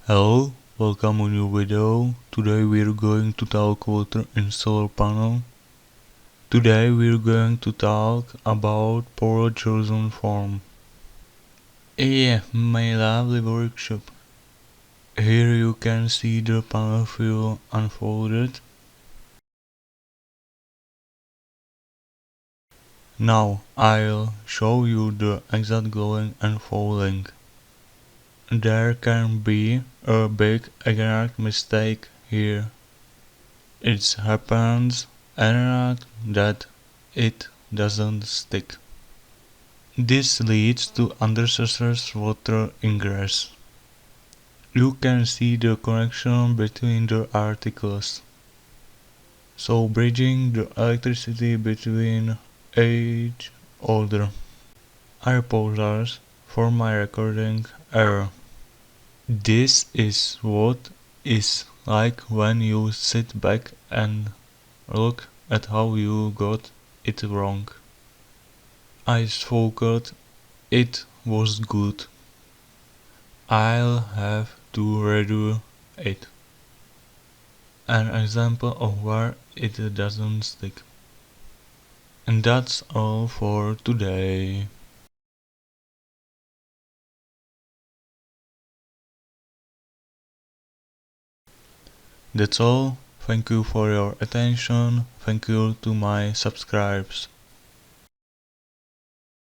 Hello, welcome on new video. Today we're going to talk water in solar panel. Today we're going to talk about power chosen form. Yeah, my lovely workshop. Here you can see the panel fill unfolded. Now I'll show you the exact glowing and folding. There can be a big exact mistake here. It happens that it doesn't stick. This leads to undersurface water ingress. You can see the connection between the articles. So bridging the electricity between each other. I apologize for my recording error. This is what is like when you sit back and look at how you got it wrong. I forgot it was good. I'll have to redo it. An example of where it doesn't stick. And that's all for today. That's all. Thank you for your attention. Thank you to my subscribers.